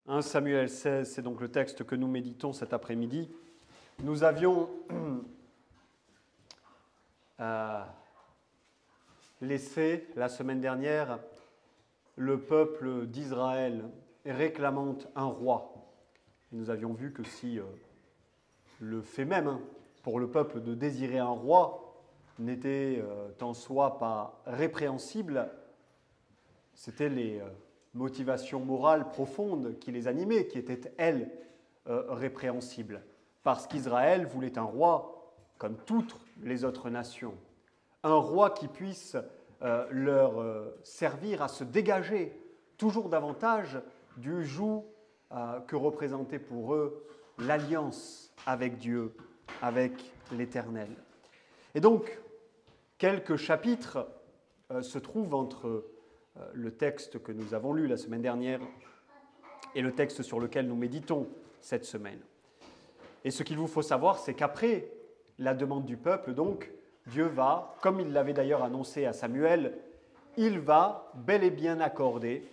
1 Samuel 16, c'est donc le texte que nous méditons cet après-midi. Nous avions laissé la semaine dernière le peuple d'Israël réclamant un roi. Et nous avions vu que si le fait même pour le peuple de désirer un roi n'était en soi pas répréhensible, c'était les motivations morales profondes qui les animaient, qui étaient, elles, répréhensibles. Parce qu'Israël voulait un roi comme toutes les autres nations. Un roi qui puisse leur servir à se dégager toujours davantage du joug que représentait pour eux l'alliance avec Dieu, avec l'Éternel. Et donc, quelques chapitres se trouvent entre le texte que nous avons lu la semaine dernière et le texte sur lequel nous méditons cette semaine. Et ce qu'il vous faut savoir, c'est qu'après la demande du peuple, donc, Dieu va, comme il l'avait d'ailleurs annoncé à Samuel, il va bel et bien accorder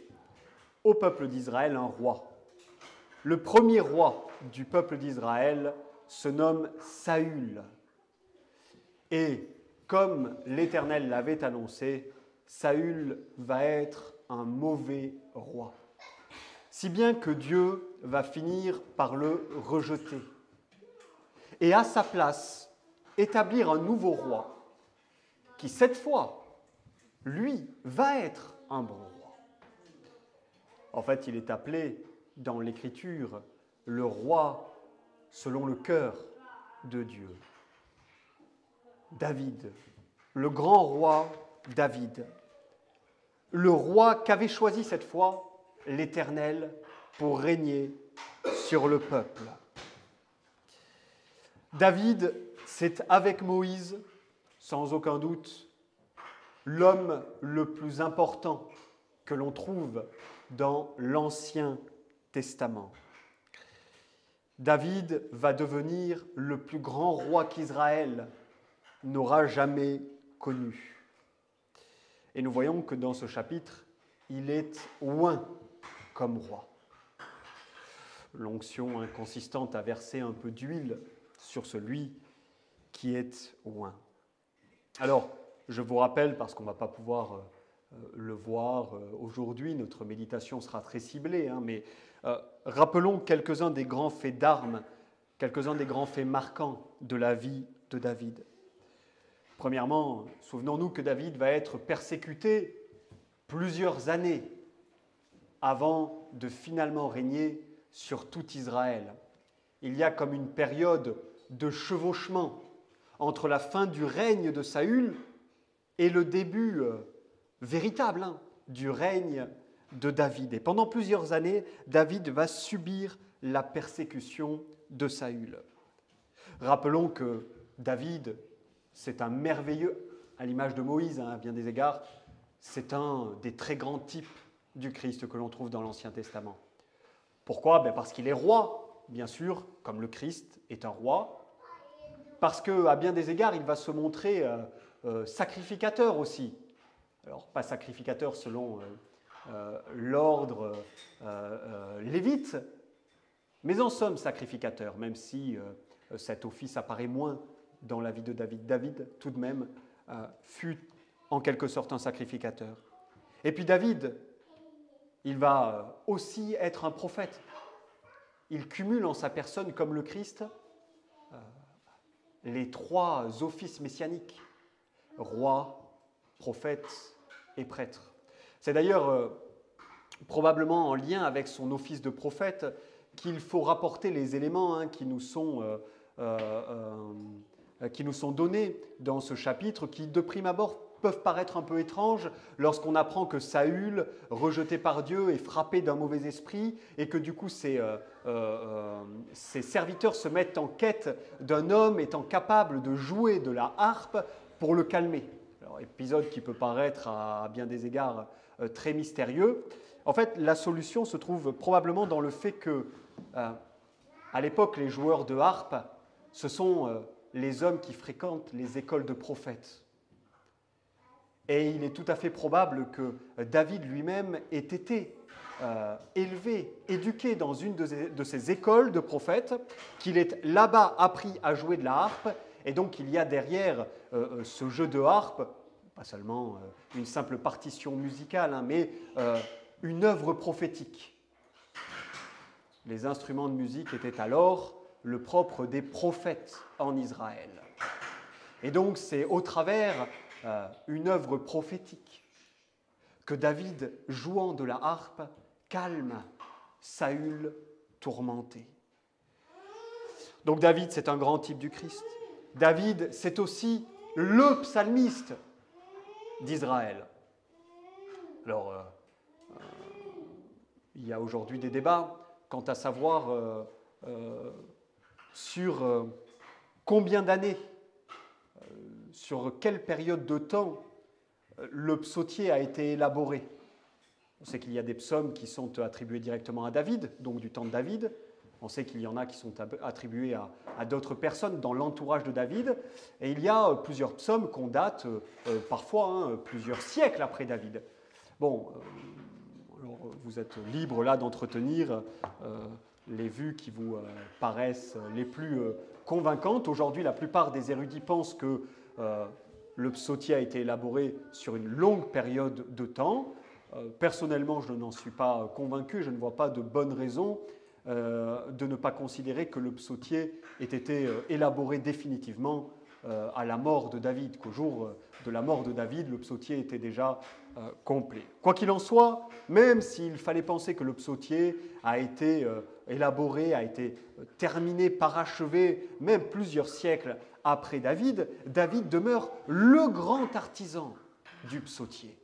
au peuple d'Israël un roi. Le premier roi du peuple d'Israël se nomme Saül. Et comme l'Éternel l'avait annoncé, Saül va être un mauvais roi. Si bien que Dieu va finir par le rejeter. Et à sa place, établir un nouveau roi qui, cette fois, lui, va être un bon roi. En fait, il est appelé dans l'Écriture le roi selon le cœur de Dieu. David, le grand roi David, le roi qu'avait choisi cette fois l'Éternel pour régner sur le peuple. David, c'est avec Moïse, sans aucun doute, l'homme le plus important que l'on trouve dans l'Ancien Testament. David va devenir le plus grand roi qu'Israël n'aura jamais connu. Et nous voyons que dans ce chapitre, il est oint comme roi. L'onction consistante à verser un peu d'huile sur celui qui est oint. Alors, je vous rappelle, parce qu'on ne va pas pouvoir le voir aujourd'hui, notre méditation sera très ciblée, mais rappelons quelques-uns des grands faits d'armes, quelques-uns des grands faits marquants de la vie de David. Premièrement, souvenons-nous que David va être persécuté plusieurs années avant de finalement régner sur tout Israël. Il y a comme une période de chevauchement entre la fin du règne de Saül et le début véritable du règne de David. Et pendant plusieurs années, David va subir la persécution de Saül. Rappelons que David, c'est un merveilleux, à l'image de Moïse, à bien des égards, c'est un des très grands types du Christ que l'on trouve dans l'Ancien Testament. Pourquoi ? Parce qu'il est roi, bien sûr, comme le Christ est un roi, parce qu'à bien des égards, il va se montrer sacrificateur aussi. Alors, pas sacrificateur selon l'ordre lévite, mais en somme sacrificateur, même si cet office apparaît moins dans la vie de David. David, tout de même, fut en quelque sorte un sacrificateur. Et puis David, il va aussi être un prophète. Il cumule en sa personne, comme le Christ, les trois offices messianiques, roi, prophète et prêtre. C'est d'ailleurs probablement en lien avec son office de prophète qu'il faut rapporter les éléments qui nous sont donnés dans ce chapitre, qui de prime abord peuvent paraître un peu étranges lorsqu'on apprend que Saül, rejeté par Dieu, est frappé d'un mauvais esprit et que du coup ses serviteurs se mettent en quête d'un homme étant capable de jouer de la harpe pour le calmer. Alors, épisode qui peut paraître à bien des égards très mystérieux. En fait, la solution se trouve probablement dans le fait que, à l'époque, les joueurs de harpe, ce sont les hommes qui fréquentent les écoles de prophètes. Et il est tout à fait probable que David lui-même ait été élevé, éduqué dans une de ces écoles de prophètes, qu'il ait là-bas appris à jouer de la harpe, et donc il y a derrière ce jeu de harpe, pas seulement une simple partition musicale, hein, mais une œuvre prophétique. Les instruments de musique étaient alors le propre des prophètes en Israël. Et donc c'est au travers une œuvre prophétique que David, jouant de la harpe, calme Saül tourmenté. Donc David, c'est un grand type du Christ. David, c'est aussi le psalmiste d'Israël. Alors, il y a aujourd'hui des débats quant à savoir sur combien d'années, sur quelle période de temps le psautier a été élaboré. On sait qu'il y a des psaumes qui sont attribués directement à David, donc du temps de David. On sait qu'il y en a qui sont attribués à d'autres personnes dans l'entourage de David. Et il y a plusieurs psaumes qu'on date parfois plusieurs siècles après David. Bon, alors vous êtes libre là d'entretenir les vues qui vous paraissent les plus convaincantes. Aujourd'hui, la plupart des érudits pensent que le psautier a été élaboré sur une longue période de temps. Personnellement, je n'en suis pas convaincu, je ne vois pas de bonne raison de ne pas considérer que le psautier ait été élaboré définitivement à la mort de David, qu'au jour de la mort de David, le psautier était déjà complet. Quoi qu'il en soit, même s'il fallait penser que le psautier a été élaboré, a été terminé, parachevé, même plusieurs siècles après David, David demeure le grand artisan du psautier.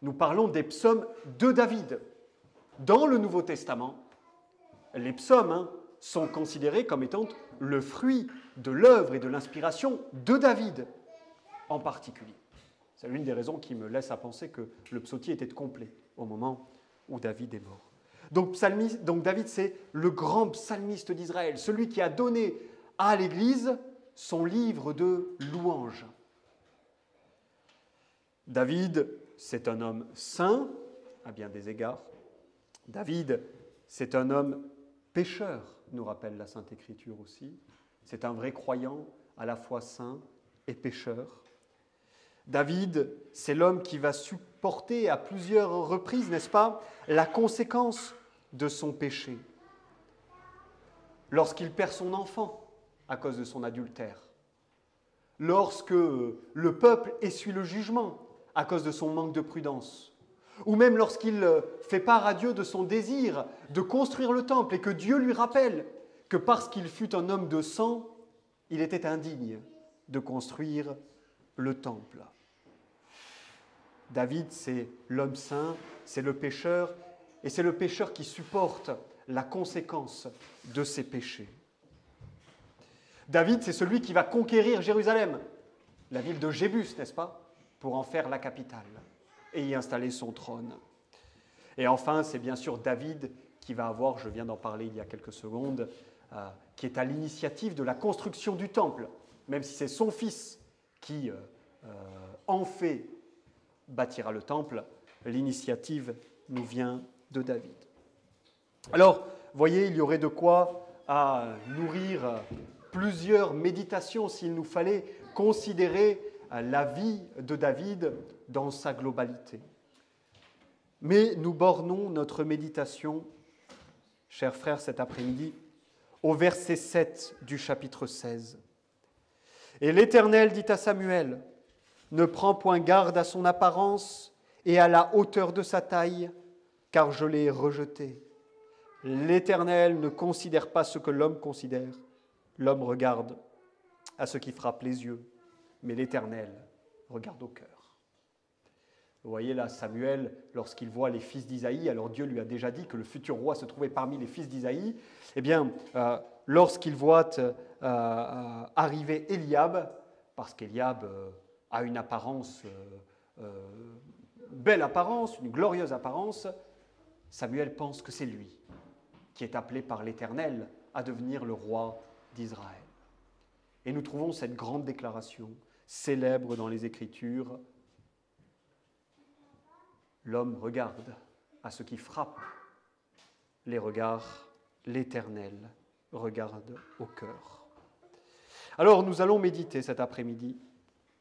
Nous parlons des psaumes de David. Dans le Nouveau Testament, les psaumes sont considérés comme étant le fruit de l'œuvre et de l'inspiration de David en particulier. C'est l'une des raisons qui me laisse à penser que le psautier était complet au moment où David est mort. Donc David, c'est le grand psalmiste d'Israël, celui qui a donné à l'Église son livre de louanges. David, c'est un homme saint, à bien des égards. David, c'est un homme pécheur, nous rappelle la Sainte Écriture aussi. C'est un vrai croyant, à la fois saint et pécheur. David, c'est l'homme qui va supporter à plusieurs reprises, n'est-ce pas, la conséquence de son péché. Lorsqu'il perd son enfant à cause de son adultère, lorsque le peuple essuie le jugement à cause de son manque de prudence, ou même lorsqu'il fait part à Dieu de son désir de construire le temple et que Dieu lui rappelle que parce qu'il fut un homme de sang, il était indigne de construire le temple. David, c'est l'homme saint, c'est le pécheur, et c'est le pécheur qui supporte la conséquence de ses péchés. David, c'est celui qui va conquérir Jérusalem, la ville de Jébus, n'est-ce pas, pour en faire la capitale et y installer son trône. Et enfin, c'est bien sûr David qui va avoir, je viens d'en parler il y a quelques secondes, qui est à l'initiative de la construction du temple, même si c'est son fils qui en fait bâtira le temple, l'initiative nous vient de David. Alors, voyez, il y aurait de quoi à nourrir plusieurs méditations s'il nous fallait considérer la vie de David dans sa globalité. Mais nous bornons notre méditation, chers frères, cet après-midi, au verset 7 du chapitre 16. « Et l'Éternel dit à Samuel, ne prends point garde à son apparence et à la hauteur de sa taille, car je l'ai rejeté. L'Éternel ne considère pas ce que l'homme considère. L'homme regarde à ce qui frappe les yeux, mais l'Éternel regarde au cœur. » Vous voyez là, Samuel, lorsqu'il voit les fils d'Isaïe, alors Dieu lui a déjà dit que le futur roi se trouvait parmi les fils d'Isaïe, eh bien, lorsqu'il voit arriver Éliab, parce qu'Éliab a une apparence, belle apparence, une glorieuse apparence, Samuel pense que c'est lui qui est appelé par l'Éternel à devenir le roi d'Israël. Et nous trouvons cette grande déclaration célèbre dans les Écritures. L'homme regarde à ce qui frappe les regards, l'Éternel regarde au cœur. Alors nous allons méditer cet après-midi.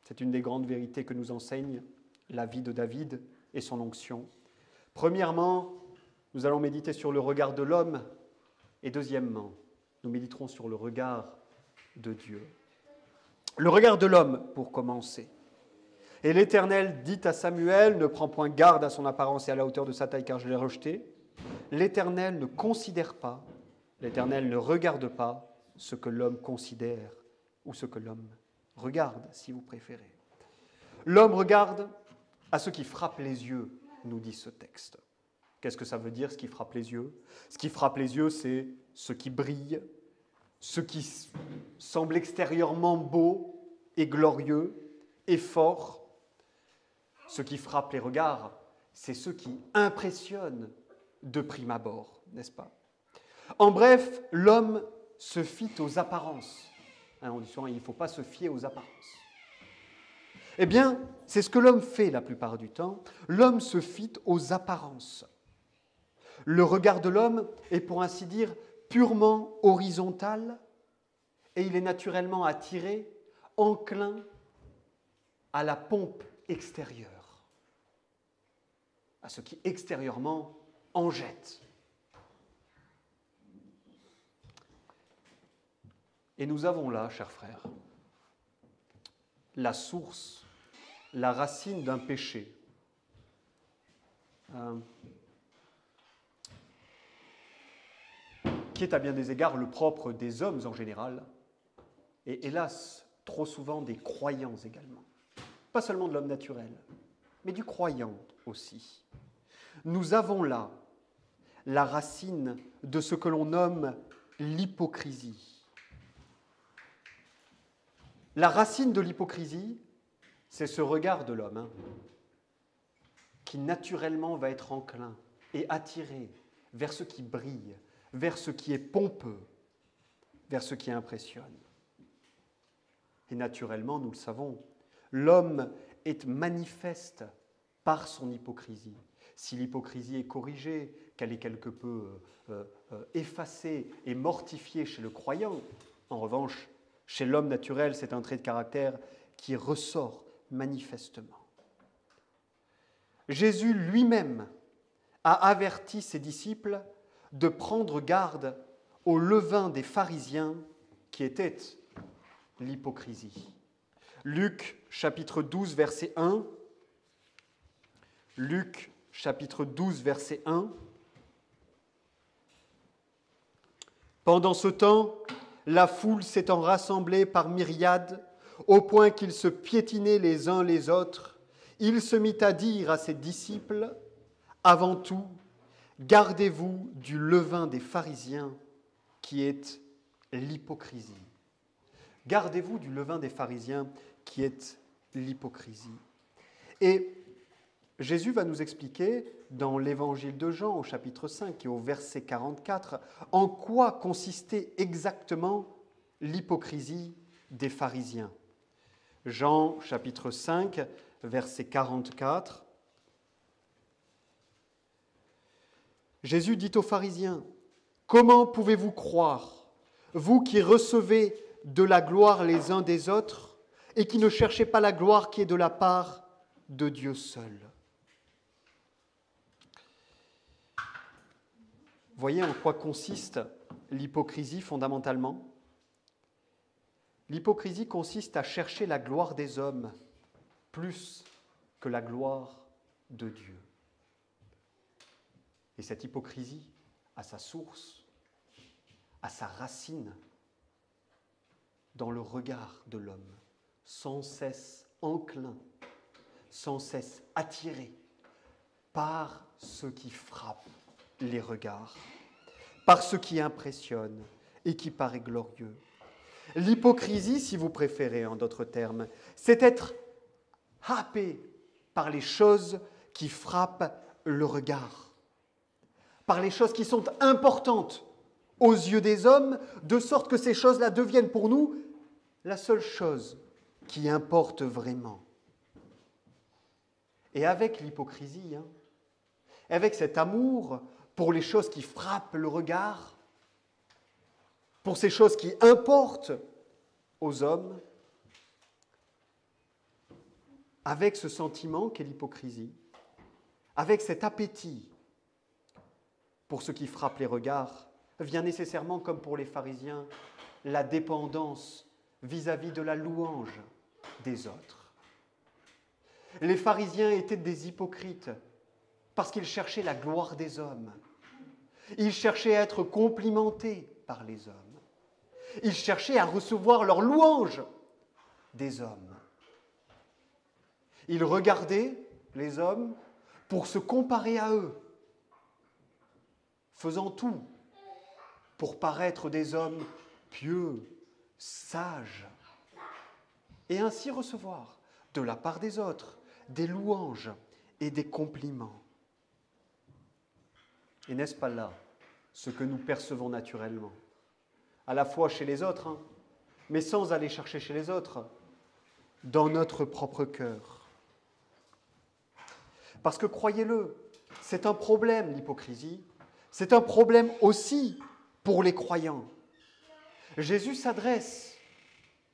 C'est une des grandes vérités que nous enseigne la vie de David et son onction. Premièrement, nous allons méditer sur le regard de l'homme et deuxièmement, nous méditerons sur le regard de Dieu. Le regard de l'homme, pour commencer. Et l'Éternel dit à Samuel, ne prends point garde à son apparence et à la hauteur de sa taille, car je l'ai rejeté. L'Éternel ne considère pas, l'Éternel ne regarde pas ce que l'homme considère ou ce que l'homme regarde, si vous préférez. L'homme regarde à ce qui frappe les yeux, nous dit ce texte. Qu'est-ce que ça veut dire, ce qui frappe les yeux? Ce qui frappe les yeux, c'est ce qui brille, ce qui semble extérieurement beau et glorieux et fort. Ce qui frappe les regards, c'est ce qui impressionne de prime abord, n'est-ce pas? En bref, l'homme se fie aux apparences. On dit souvent, il ne faut pas se fier aux apparences. Eh bien, c'est ce que l'homme fait la plupart du temps. L'homme se fie aux apparences. Le regard de l'homme est, pour ainsi dire, purement horizontal et il est naturellement attiré, enclin à la pompe extérieure, à ce qui extérieurement en jette. Et nous avons là, chers frères, la source, la racine d'un péché. Qui est à bien des égards le propre des hommes en général, et hélas, trop souvent des croyants également. Pas seulement de l'homme naturel, mais du croyant aussi. Nous avons là la racine de ce que l'on nomme l'hypocrisie. La racine de l'hypocrisie, c'est ce regard de l'homme qui naturellement va être enclin et attiré vers ce qui brille, vers ce qui est pompeux, vers ce qui impressionne. Et naturellement, nous le savons, l'homme est manifeste par son hypocrisie. Si l'hypocrisie est corrigée, qu'elle est quelque peu effacée et mortifiée chez le croyant, en revanche, chez l'homme naturel, c'est un trait de caractère qui ressort manifestement. Jésus lui-même a averti ses disciples de prendre garde au levain des pharisiens qui était l'hypocrisie. Luc chapitre 12, verset 1. Luc chapitre 12, verset 1. Pendant ce temps, la foule s'étant rassemblée par myriades, au point qu'ils se piétinaient les uns les autres, il se mit à dire à ses disciples, « Avant tout, gardez-vous du levain des pharisiens, qui est l'hypocrisie. » Gardez-vous du levain des pharisiens, qui est l'hypocrisie. Et Jésus va nous expliquer dans l'évangile de Jean, au chapitre 5 et au verset 44, en quoi consistait exactement l'hypocrisie des pharisiens. Jean, chapitre 5, verset 44. Jésus dit aux pharisiens, « Comment pouvez-vous croire, vous qui recevez de la gloire les uns des autres et qui ne cherchez pas la gloire qui est de la part de Dieu seul ?» Voyez en quoi consiste l'hypocrisie fondamentalement. L'hypocrisie consiste à chercher la gloire des hommes plus que la gloire de Dieu. Et cette hypocrisie a sa source, a sa racine dans le regard de l'homme, sans cesse enclin, sans cesse attiré par ce qui frappe les regards, par ce qui impressionne et qui paraît glorieux. L'hypocrisie, si vous préférez en d'autres termes, c'est être happé par les choses qui frappent le regard, par les choses qui sont importantes aux yeux des hommes, de sorte que ces choses-là deviennent pour nous la seule chose qui importe vraiment. Et avec l'hypocrisie, avec cet amour pour les choses qui frappent le regard, pour ces choses qui importent aux hommes, avec ce sentiment qu'est l'hypocrisie, avec cet appétit pour ce qui frappe les regards, vient nécessairement, comme pour les pharisiens, la dépendance vis-à-vis de la louange des autres. Les pharisiens étaient des hypocrites parce qu'ils cherchaient la gloire des hommes. Ils cherchaient à être complimentés par les hommes. Ils cherchaient à recevoir leur louange des hommes. Ils regardaient les hommes pour se comparer à eux, faisant tout pour paraître des hommes pieux, sages, et ainsi recevoir de la part des autres des louanges et des compliments. Et n'est-ce pas là ce que nous percevons naturellement, à la fois chez les autres, mais sans aller chercher chez les autres, dans notre propre cœur? Parce que, croyez-le, c'est un problème, l'hypocrisie, c'est un problème aussi pour les croyants. Jésus s'adresse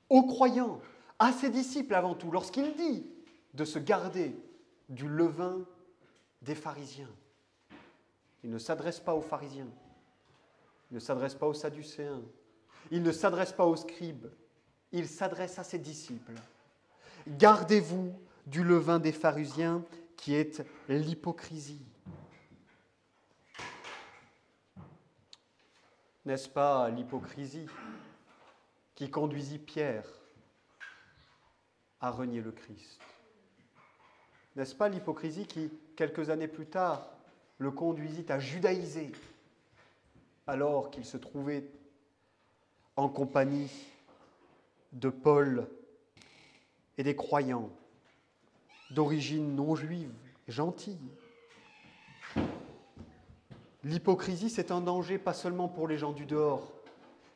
aux croyants, à ses disciples avant tout, lorsqu'il dit de se garder du levain des pharisiens. Il ne s'adresse pas aux pharisiens, il ne s'adresse pas aux sadducéens, il ne s'adresse pas aux scribes, il s'adresse à ses disciples. Gardez-vous du levain des pharisiens qui est l'hypocrisie. N'est-ce pas l'hypocrisie qui conduisit Pierre à renier le Christ? N'est-ce pas l'hypocrisie qui, quelques années plus tard, le conduisit à judaïser alors qu'il se trouvait en compagnie de Paul et des croyants d'origine non juive, gentille? L'hypocrisie, c'est un danger pas seulement pour les gens du dehors,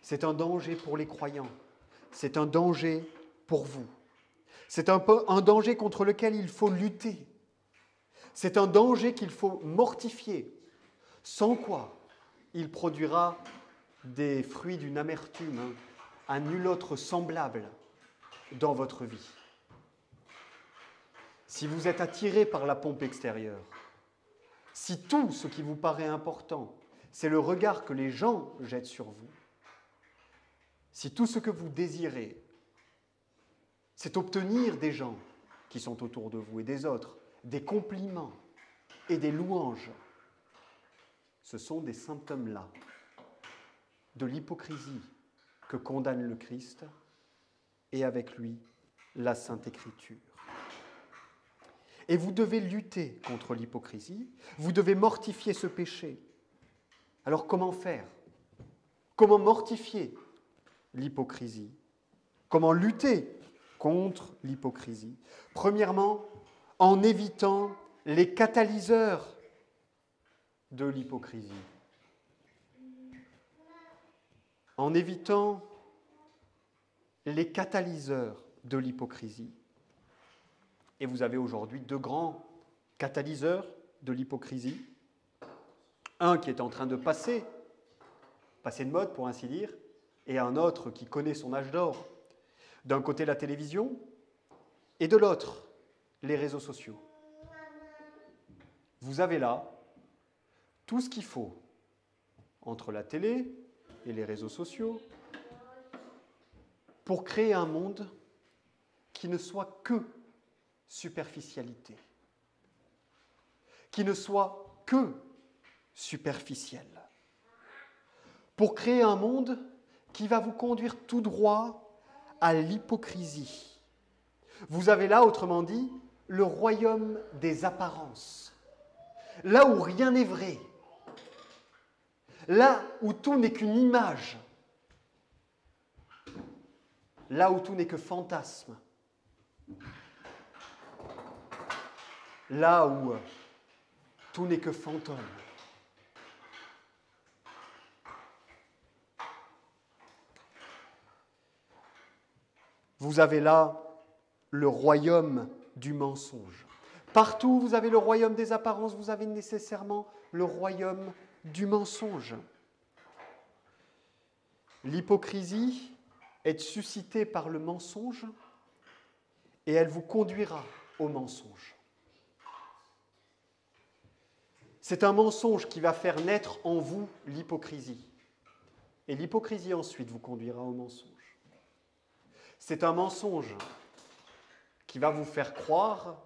c'est un danger pour les croyants, c'est un danger pour vous. C'est un danger contre lequel il faut lutter. C'est un danger qu'il faut mortifier, sans quoi il produira des fruits d'une amertume à nul autre semblable dans votre vie. Si vous êtes attiré par la pompe extérieure, si tout ce qui vous paraît important, c'est le regard que les gens jettent sur vous, si tout ce que vous désirez, c'est obtenir des gens qui sont autour de vous et des autres, des compliments et des louanges, ce sont des symptômes-là de l'hypocrisie que condamne le Christ et avec lui la Sainte Écriture. Et vous devez lutter contre l'hypocrisie, vous devez mortifier ce péché. Alors comment faire? Comment mortifier l'hypocrisie? Comment lutter contre l'hypocrisie? Premièrement, en évitant les catalyseurs de l'hypocrisie. En évitant les catalyseurs de l'hypocrisie. Et vous avez aujourd'hui deux grands catalyseurs de l'hypocrisie. Un qui est en train de passer de mode pour ainsi dire, et un autre qui connaît son âge d'or. D'un côté la télévision, et de l'autre les réseaux sociaux. Vous avez là tout ce qu'il faut entre la télé et les réseaux sociaux pour créer un monde qui ne soit que superficialité, qui ne soit que superficiel, pour créer un monde qui va vous conduire tout droit à l'hypocrisie. Vous avez là, autrement dit, le royaume des apparences, là où rien n'est vrai, là où tout n'est qu'une image, là où tout n'est que fantasme, là où tout n'est que fantôme. Vous avez là le royaume du mensonge. Partout où vous avez le royaume des apparences, vous avez nécessairement le royaume du mensonge. L'hypocrisie est suscitée par le mensonge et elle vous conduira au mensonge. C'est un mensonge qui va faire naître en vous l'hypocrisie. Et l'hypocrisie ensuite vous conduira au mensonge. C'est un mensonge qui va vous faire croire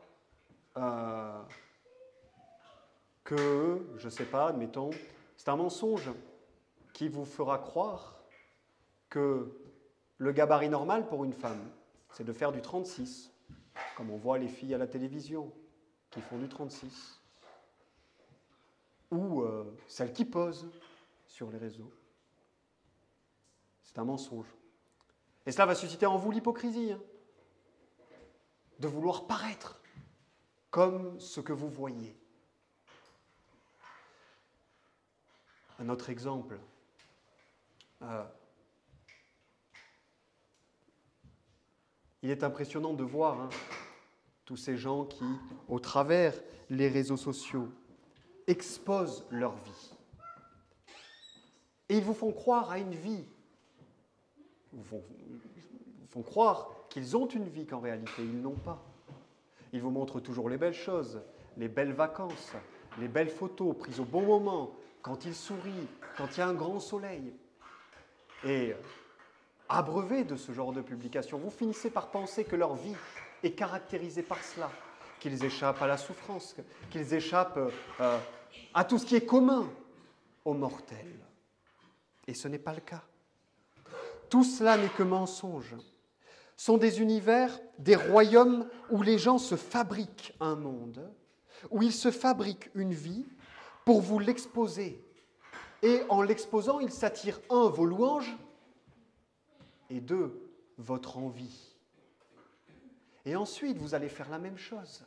que, je ne sais pas, admettons, c'est un mensonge qui vous fera croire que le gabarit normal pour une femme, c'est de faire du 36, comme on voit les filles à la télévision qui font du 36, ou celles qui posent sur les réseaux. C'est un mensonge. Et cela va susciter en vous l'hypocrisie, de vouloir paraître comme ce que vous voyez. Un autre exemple. Il est impressionnant de voir tous ces gens qui, au travers les réseaux sociaux, exposent leur vie. Et ils vous font croire à une vie. Ils vous font croire qu'ils ont une vie qu'en réalité ils n'ont pas. Ils vous montrent toujours les belles choses, les belles vacances, les belles photos prises au bon moment, quand ils sourient, quand il y a un grand soleil. Et abreuvés de ce genre de publications, vous finissez par penser que leur vie est caractérisée par cela, qu'ils échappent à la souffrance, qu'ils échappent à tout ce qui est commun aux mortels. Et ce n'est pas le cas. Tout cela n'est que mensonge. Sont des univers, des royaumes où les gens se fabriquent un monde, où ils se fabriquent une vie pour vous l'exposer. Et en l'exposant, ils s'attirent, un, vos louanges, et deux, votre envie. Et ensuite, vous allez faire la même chose.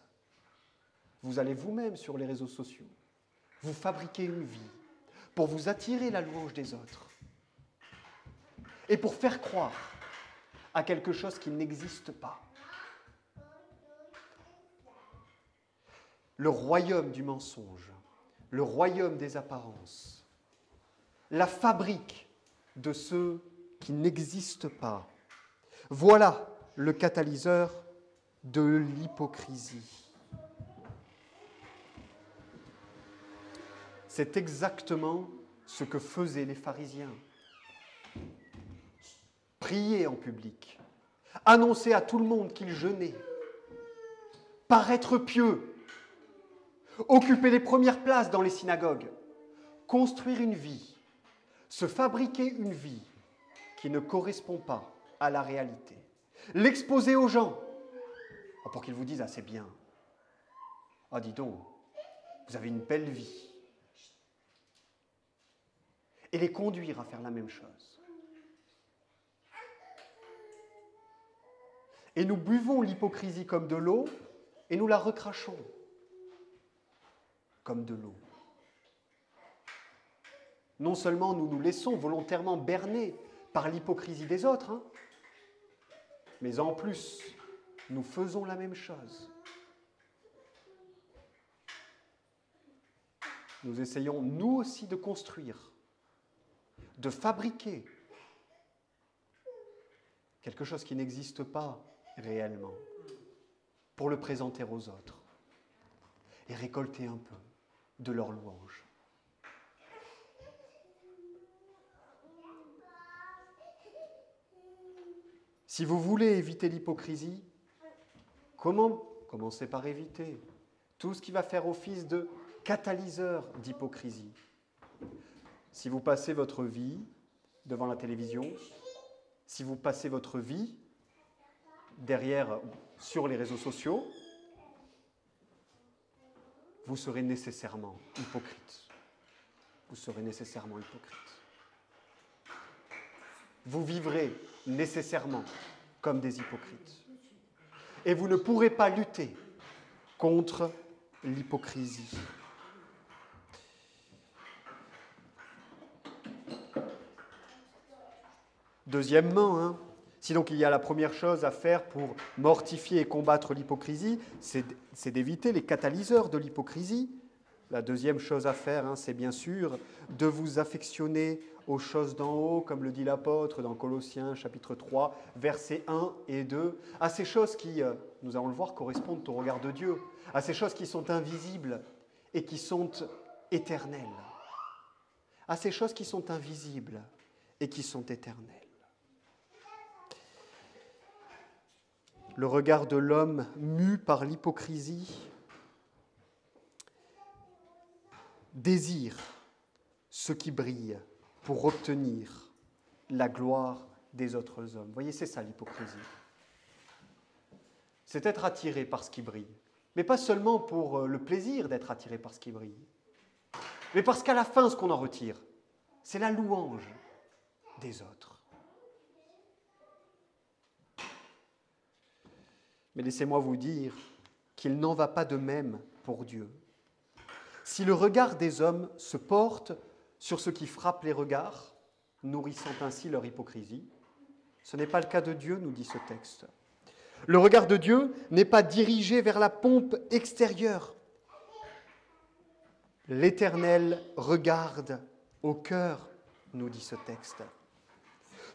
Vous allez vous-même sur les réseaux sociaux, vous fabriquer une vie pour vous attirer la louange des autres et pour faire croire à quelque chose qui n'existe pas. Le royaume du mensonge, le royaume des apparences, la fabrique de ceux qui n'existent pas. Voilà le catalyseur de l'hypocrisie. C'est exactement ce que faisaient les pharisiens. Prier en public, annoncer à tout le monde qu'ils jeûnaient, paraître pieux, occuper les premières places dans les synagogues, construire une vie, se fabriquer une vie qui ne correspond pas à la réalité, l'exposer aux gens pour qu'ils vous disent « Ah, c'est bien. Ah, dis donc, vous avez une belle vie. » Et les conduire à faire la même chose. Et nous buvons l'hypocrisie comme de l'eau et nous la recrachons comme de l'eau. Non seulement nous nous laissons volontairement berner par l'hypocrisie des autres, mais en plus, nous faisons la même chose. Nous essayons, nous aussi, de construire, de fabriquer quelque chose qui n'existe pas réellement, pour le présenter aux autres et récolter un peu de leur louange. Si vous voulez éviter l'hypocrisie, commencez par éviter tout ce qui va faire office de catalyseur d'hypocrisie. Si vous passez votre vie devant la télévision, si vous passez votre vie sur les réseaux sociaux, vous serez nécessairement hypocrite. Vous serez nécessairement hypocrite. Vous vivrez nécessairement comme des hypocrites. Et vous ne pourrez pas lutter contre l'hypocrisie. Deuxièmement, Si donc il y a la première chose à faire pour mortifier et combattre l'hypocrisie, c'est d'éviter les catalyseurs de l'hypocrisie. La deuxième chose à faire, c'est bien sûr de vous affectionner aux choses d'en haut, comme le dit l'apôtre dans Colossiens chapitre 3, versets 1 et 2, à ces choses qui, nous allons le voir, correspondent au regard de Dieu, à ces choses qui sont invisibles et qui sont éternelles, à ces choses qui sont invisibles et qui sont éternelles. Le regard de l'homme mu par l'hypocrisie désire ce qui brille pour obtenir la gloire des autres hommes. Vous voyez, c'est ça l'hypocrisie. C'est être attiré par ce qui brille. Mais pas seulement pour le plaisir d'être attiré par ce qui brille, mais parce qu'à la fin, ce qu'on en retire, c'est la louange des autres. Mais laissez-moi vous dire qu'il n'en va pas de même pour Dieu. Si le regard des hommes se porte sur ce qui frappe les regards, nourrissant ainsi leur hypocrisie, ce n'est pas le cas de Dieu, nous dit ce texte. Le regard de Dieu n'est pas dirigé vers la pompe extérieure. L'Éternel regarde au cœur, nous dit ce texte.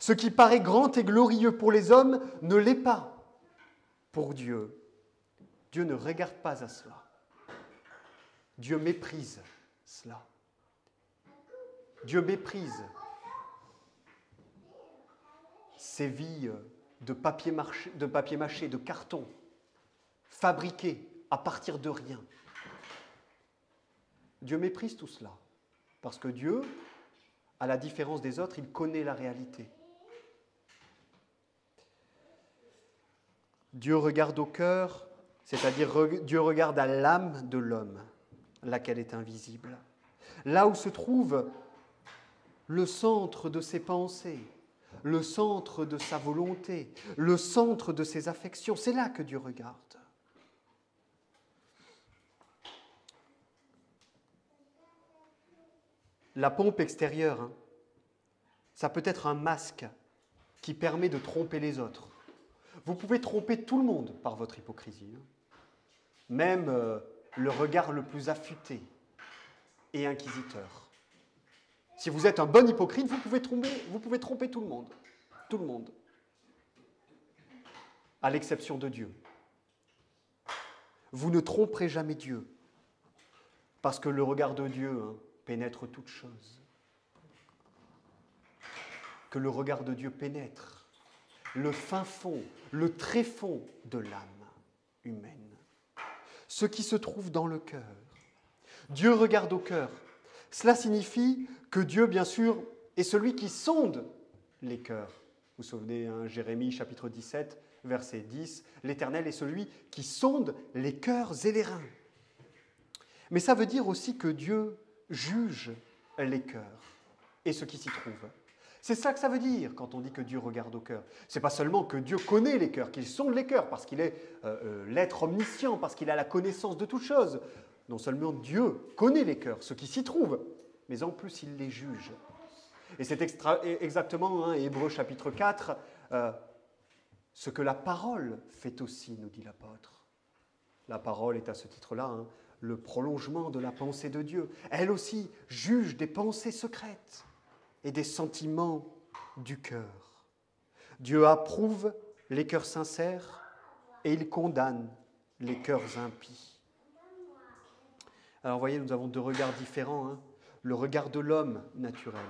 Ce qui paraît grand et glorieux pour les hommes ne l'est pas pour Dieu. Dieu ne regarde pas à cela. Dieu méprise cela. Dieu méprise ces vies de papier mâché, de carton, fabriquées à partir de rien. Dieu méprise tout cela, parce que Dieu, à la différence des autres, il connaît la réalité. Dieu regarde au cœur, c'est-à-dire Dieu regarde à l'âme de l'homme, laquelle est invisible. Là où se trouve le centre de ses pensées, le centre de sa volonté, le centre de ses affections, c'est là que Dieu regarde. La pompe extérieure, ça peut être un masque qui permet de tromper les autres. Vous pouvez tromper tout le monde par votre hypocrisie, même le regard le plus affûté et inquisiteur. Si vous êtes un bon hypocrite, vous pouvez tromper tout le monde. Tout le monde. À l'exception de Dieu. Vous ne tromperez jamais Dieu, parce que le regard de Dieu pénètre toutes choses. Que le regard de Dieu pénètre le fin fond, le tréfond de l'âme humaine. Ce qui se trouve dans le cœur. Dieu regarde au cœur. Cela signifie que Dieu, bien sûr, est celui qui sonde les cœurs. Vous vous souvenez, Jérémie chapitre 17, verset 10, l'Éternel est celui qui sonde les cœurs et les reins. Mais ça veut dire aussi que Dieu juge les cœurs et ce qui s'y trouve. C'est ça que ça veut dire quand on dit que Dieu regarde au cœur. Ce n'est pas seulement que Dieu connaît les cœurs, qu'il sonde les cœurs, parce qu'il est l'être omniscient, parce qu'il a la connaissance de toutes choses. Non seulement Dieu connaît les cœurs, ce qui s'y trouve, mais en plus il les juge. Et c'est exactement, Hébreux chapitre 4, ce que la parole fait aussi, nous dit l'apôtre. La parole est à ce titre-là le prolongement de la pensée de Dieu. Elle aussi juge des pensées secrètes et des sentiments du cœur. Dieu approuve les cœurs sincères et il condamne les cœurs impies. Alors vous voyez, nous avons deux regards différents. Le regard de l'homme naturel,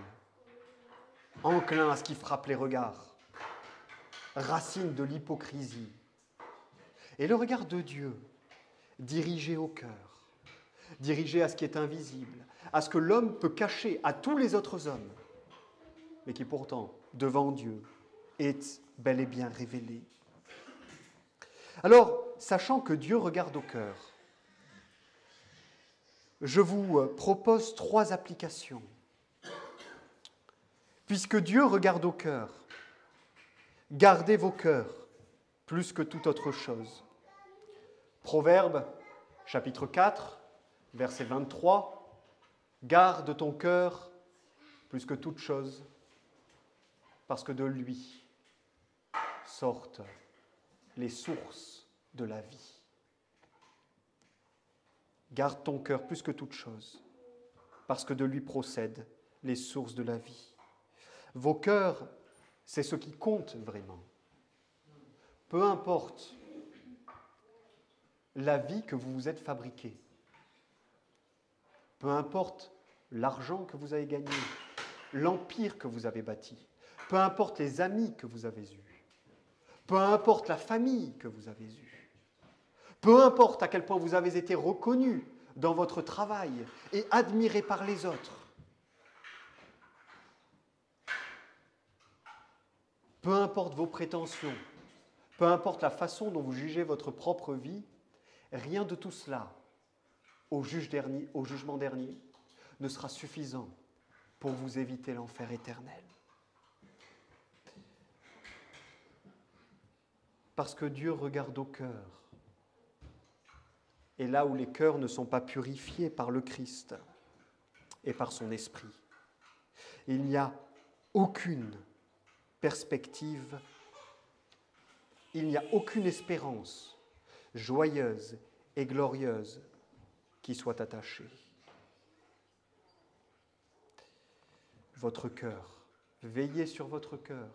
enclin à ce qui frappe les regards, racine de l'hypocrisie. Et le regard de Dieu, dirigé au cœur, dirigé à ce qui est invisible, à ce que l'homme peut cacher à tous les autres hommes, mais qui pourtant, devant Dieu, est bel et bien révélé. Alors, sachant que Dieu regarde au cœur, je vous propose 3 applications. Puisque Dieu regarde au cœur, gardez vos cœurs plus que toute autre chose. Proverbe, chapitre 4, verset 23, « Garde ton cœur plus que toute chose, parce que de lui sortent les sources de la vie. Garde ton cœur plus que toute chose, parce que de lui procèdent les sources de la vie. Vos cœurs, c'est ce qui compte vraiment. Peu importe la vie que vous vous êtes fabriquée, peu importe l'argent que vous avez gagné, l'empire que vous avez bâti, peu importe les amis que vous avez eus, peu importe la famille que vous avez eue, peu importe à quel point vous avez été reconnu dans votre travail et admiré par les autres, peu importe vos prétentions, peu importe la façon dont vous jugez votre propre vie, rien de tout cela, au jugement dernier, ne sera suffisant pour vous éviter l'enfer éternel. Parce que Dieu regarde au cœur. Et là où les cœurs ne sont pas purifiés par le Christ et par son esprit, il n'y a aucune perspective, il n'y a aucune espérance joyeuse et glorieuse qui soit attachée. Votre cœur, veillez sur votre cœur.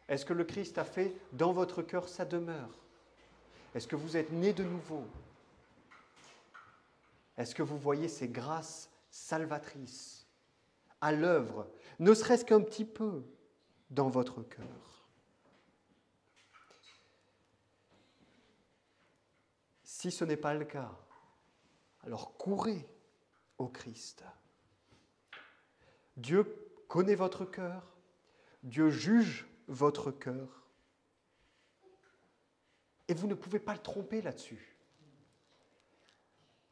Est-ce que le Christ a fait dans votre cœur sa demeure? Est-ce que vous êtes né de nouveau? Est-ce que vous voyez ces grâces salvatrices à l'œuvre, ne serait-ce qu'un petit peu, dans votre cœur? Si ce n'est pas le cas, alors courez au Christ. Dieu connaît votre cœur, Dieu juge votre cœur, et vous ne pouvez pas le tromper là-dessus.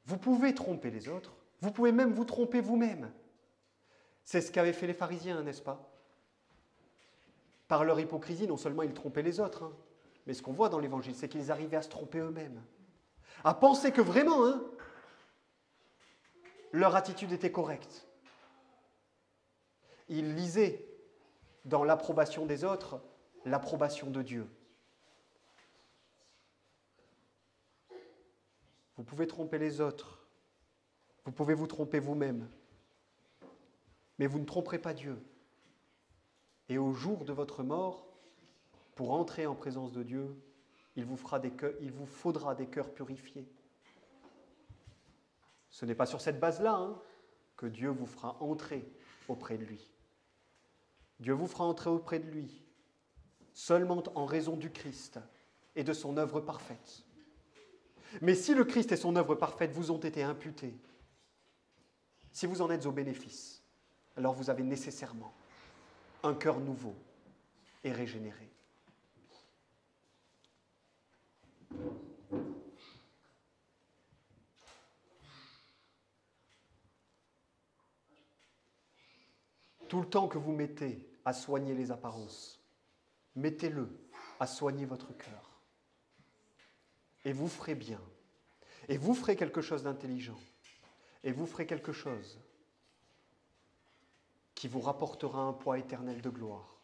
Vous pouvez tromper les autres, vous pouvez même vous tromper vous-même. C'est ce qu'avaient fait les pharisiens, n'est-ce pas? Par leur hypocrisie, non seulement ils trompaient les autres, mais ce qu'on voit dans l'Évangile, c'est qu'ils arrivaient à se tromper eux-mêmes. À penser que vraiment, leur attitude était correcte. Ils lisaient dans l'approbation des autres l'approbation de Dieu. Vous pouvez tromper les autres, vous pouvez vous tromper vous-même, mais vous ne tromperez pas Dieu. Et au jour de votre mort, pour entrer en présence de Dieu, il vous faudra des cœurs purifiés. Ce n'est pas sur cette base-là que Dieu vous fera entrer auprès de lui. Dieu vous fera entrer auprès de lui seulement en raison du Christ et de son œuvre parfaite. Mais si le Christ et son œuvre parfaite vous ont été imputés, si vous en êtes au bénéfice, alors vous avez nécessairement un cœur nouveau et régénéré. Tout le temps que vous mettez à soigner les apparences, mettez-le à soigner votre cœur. Et vous ferez bien. Et vous ferez quelque chose d'intelligent. Et vous ferez quelque chose qui vous rapportera un poids éternel de gloire.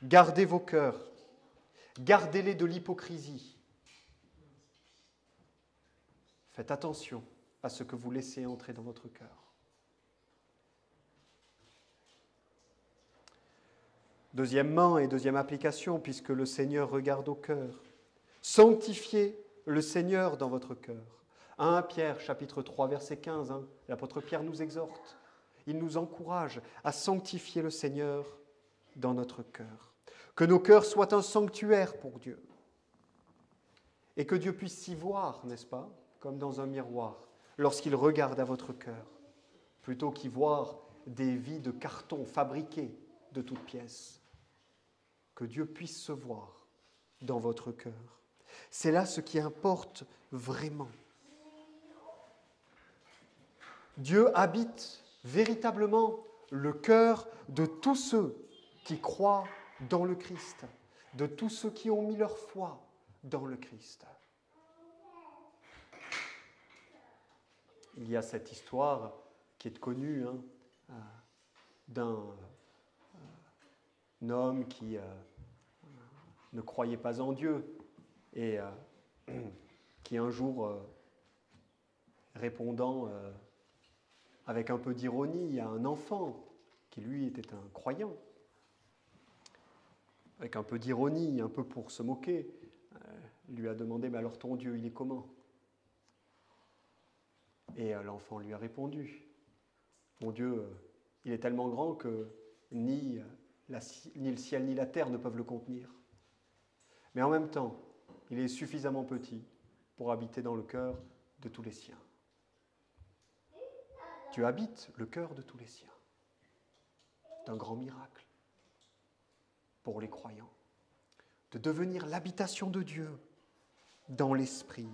Gardez vos cœurs. Gardez-les de l'hypocrisie. Faites attention à ce que vous laissez entrer dans votre cœur. Deuxièmement, et deuxième application, puisque le Seigneur regarde au cœur, sanctifiez le Seigneur dans votre cœur. 1 Pierre, chapitre 3, verset 15, l'apôtre Pierre nous exhorte, il nous encourage à sanctifier le Seigneur dans notre cœur. Que nos cœurs soient un sanctuaire pour Dieu. Et que Dieu puisse s'y voir, n'est-ce pas, comme dans un miroir, lorsqu'il regarde à votre cœur, plutôt qu'y voir des vies de carton fabriquées de toutes pièces. Que Dieu puisse se voir dans votre cœur. C'est là ce qui importe vraiment. Dieu habite véritablement le cœur de tous ceux qui croient dans le Christ, de tous ceux qui ont mis leur foi dans le Christ. Il y a cette histoire qui est connue d'un homme qui ne croyait pas en Dieu et qui un jour, répondant avec un peu d'ironie à un enfant qui lui était un croyant, avec un peu d'ironie, un peu pour se moquer, lui a demandé « Mais alors ton Dieu, il est comment ?» Et l'enfant lui a répondu « Mon Dieu, il est tellement grand que ni le ciel ni la terre ne peuvent le contenir. Mais en même temps, il est suffisamment petit pour habiter dans le cœur de tous les siens. Tu habites le cœur de tous les siens. C'est un grand miracle pour les croyants de devenir l'habitation de Dieu dans l'esprit.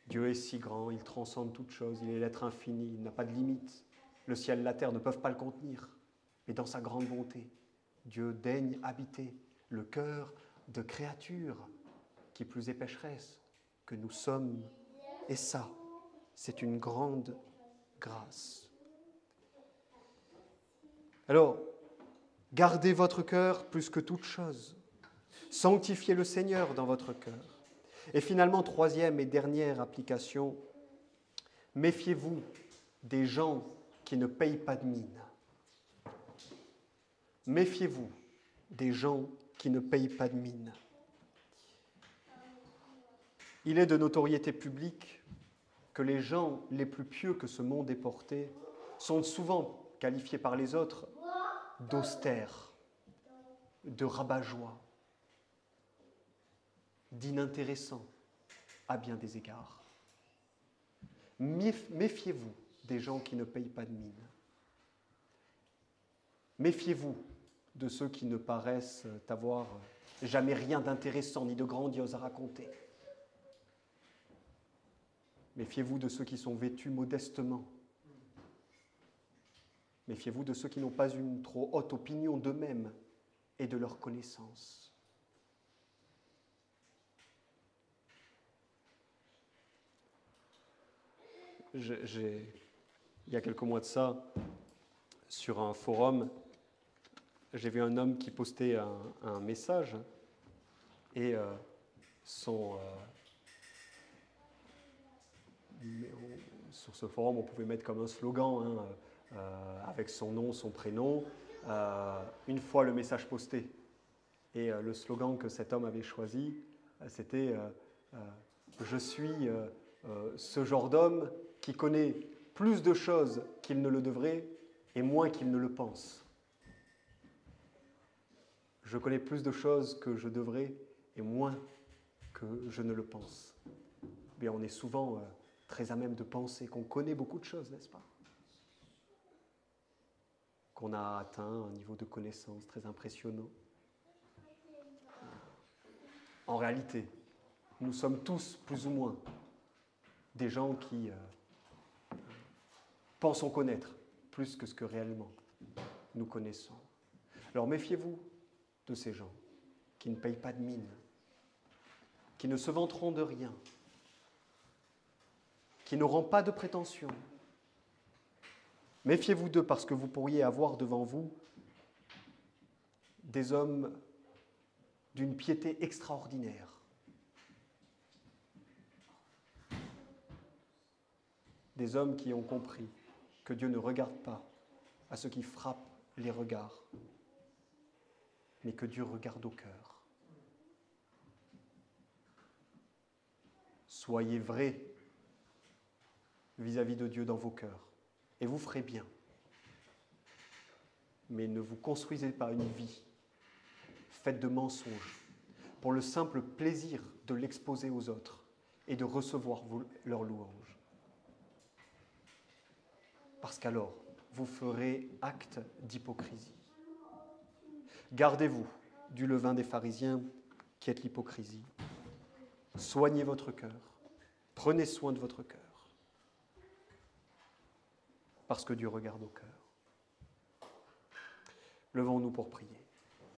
Dieu est si grand, il transcende toute chose, il est l'être infini, il n'a pas de limite. Le ciel et la terre ne peuvent pas le contenir. Mais dans sa grande bonté, Dieu daigne habiter le cœur de créatures qui plus est pécheresse que nous sommes. Et ça, c'est une grande grâce. Alors, gardez votre cœur plus que toute chose. Sanctifiez le Seigneur dans votre cœur. Et finalement, troisième et dernière application, méfiez-vous des gens qui ne payent pas de mine. Méfiez-vous des gens qui ne payent pas de mine. Il est de notoriété publique que les gens les plus pieux que ce monde ait portés sont souvent qualifiés par les autres d'austères, de rabat-joie, d'inintéressants à bien des égards. Méfiez-vous des gens qui ne payent pas de mine. Méfiez-vous de ceux qui ne paraissent avoir jamais rien d'intéressant ni de grandiose à raconter. Méfiez-vous de ceux qui sont vêtus modestement. Méfiez-vous de ceux qui n'ont pas une trop haute opinion d'eux-mêmes et de leurs connaissances. Il y a quelques mois de ça, sur un forum, j'ai vu un homme qui postait un message et sur ce forum, on pouvait mettre comme un slogan avec son nom, son prénom, une fois le message posté. Et le slogan que cet homme avait choisi, c'était « Je suis ce genre d'homme qui connaît plus de choses qu'il ne le devrait et moins qu'il ne le pense. Je connais plus de choses que je devrais et moins que je ne le pense. » Mais on est souvent très à même de penser qu'on connaît beaucoup de choses, n'est-ce pas? Qu'on a atteint un niveau de connaissance très impressionnant. En réalité, nous sommes tous, plus ou moins, des gens qui pensons connaître plus que ce que réellement nous connaissons. Alors méfiez-vous de ces gens qui ne payent pas de mine, qui ne se vanteront de rien, qui n'auront pas de prétention. Méfiez-vous d'eux parce que vous pourriez avoir devant vous des hommes d'une piété extraordinaire. Des hommes qui ont compris que Dieu ne regarde pas à ceux qui frappent les regards, mais que Dieu regarde au cœur. Soyez vrais vis-à-vis de Dieu dans vos cœurs, et vous ferez bien. Mais ne vous construisez pas une vie faite de mensonges pour le simple plaisir de l'exposer aux autres et de recevoir leurs louanges. Parce qu'alors, vous ferez acte d'hypocrisie. Gardez-vous du levain des pharisiens qui est l'hypocrisie. Soignez votre cœur. Prenez soin de votre cœur. Parce que Dieu regarde au cœur. Levons-nous pour prier.